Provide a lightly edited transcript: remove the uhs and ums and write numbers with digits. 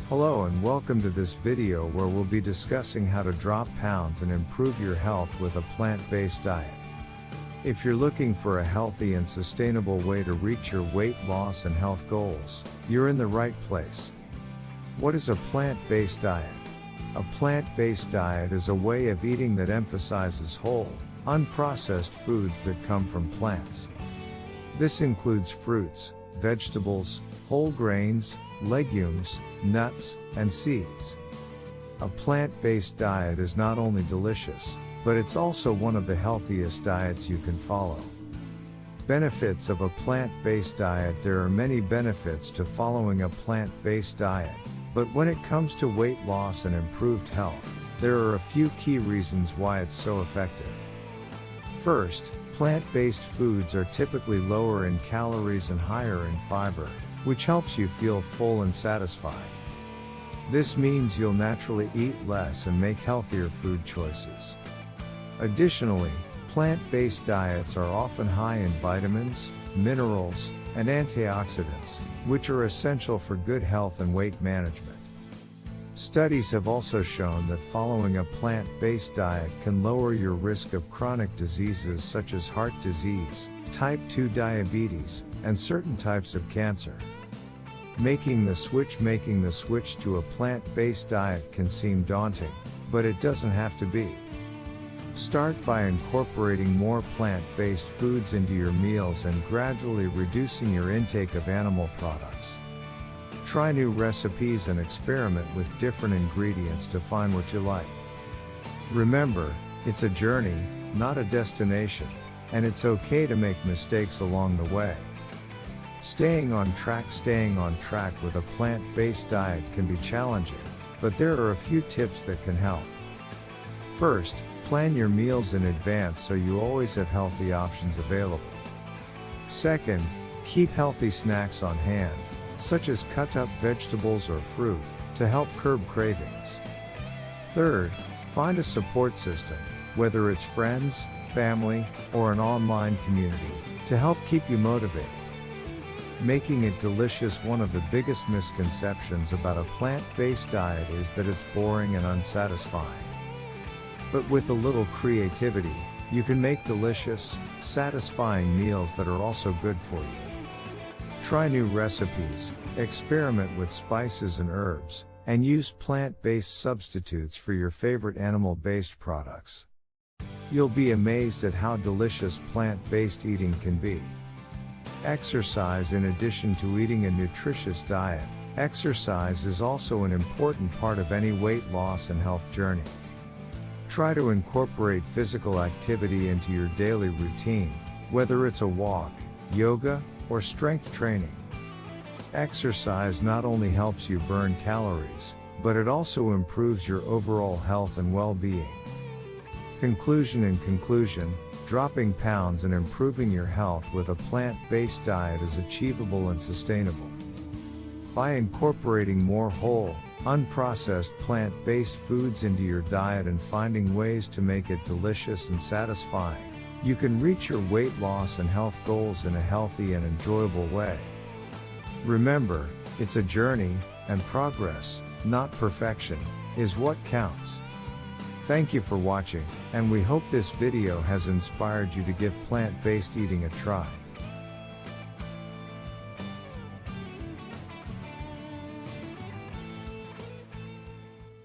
Hello and welcome to this video where we'll be discussing how to drop pounds and improve your health with a plant-based diet. If you're looking for a healthy and sustainable way to reach your weight loss and health goals, you're in the right place. What is a plant-based diet? A plant-based diet is a way of eating that emphasizes whole, unprocessed foods that come from plants. This includes fruits, vegetables, whole grains, legumes, nuts, and seeds. A plant-based diet is not only delicious, but it's also one of the healthiest diets you can follow. Benefits of a plant-based diet. There are many benefits to following a plant-based diet, but when it comes to weight loss and improved health, there are a few key reasons why it's so effective. First, plant-based foods are typically lower in calories and higher in fiber, which helps you feel full and satisfied. This means you'll naturally eat less and make healthier food choices. Additionally, plant-based diets are often high in vitamins, minerals, and antioxidants, which are essential for good health and weight management. Studies have also shown that following a plant-based diet can lower your risk of chronic diseases such as heart disease, type 2 diabetes, and certain types of cancer. Making the switch to a plant-based diet can seem daunting, but it doesn't have to be. Start by incorporating more plant-based foods into your meals and gradually reducing your intake of animal products. Try new recipes and experiment with different ingredients to find what you like. Remember, it's a journey, not a destination, and it's okay to make mistakes along the way. Staying on track with a plant-based diet can be challenging, but there are a few tips that can help. First, plan your meals in advance so you always have healthy options available. Second, keep healthy snacks on hand, such as cut-up vegetables or fruit, to help curb cravings. Third, find a support system, whether it's friends, family, or an online community, to help keep you motivated. Making it delicious. One of the biggest misconceptions about a plant-based diet is that it's boring and unsatisfying. But with a little creativity, you can make delicious, satisfying meals that are also good for you. Try new recipes, experiment with spices and herbs, and use plant-based substitutes for your favorite animal-based products. You'll be amazed at how delicious plant-based eating can be. Exercise. In addition to eating a nutritious diet, exercise is also an important part of any weight loss and health journey. Try to incorporate physical activity into your daily routine, whether it's a walk, yoga, or strength training. Exercise not only helps you burn calories, but it also improves your overall health and well-being. Conclusion, dropping pounds and improving your health with a plant-based diet is achievable and sustainable. By incorporating more whole, unprocessed plant-based foods into your diet and finding ways to make it delicious and satisfying, you can reach your weight loss and health goals in a healthy and enjoyable way. Remember, it's a journey, and progress, not perfection, is what counts. Thank you for watching, and we hope this video has inspired you to give plant-based eating a try.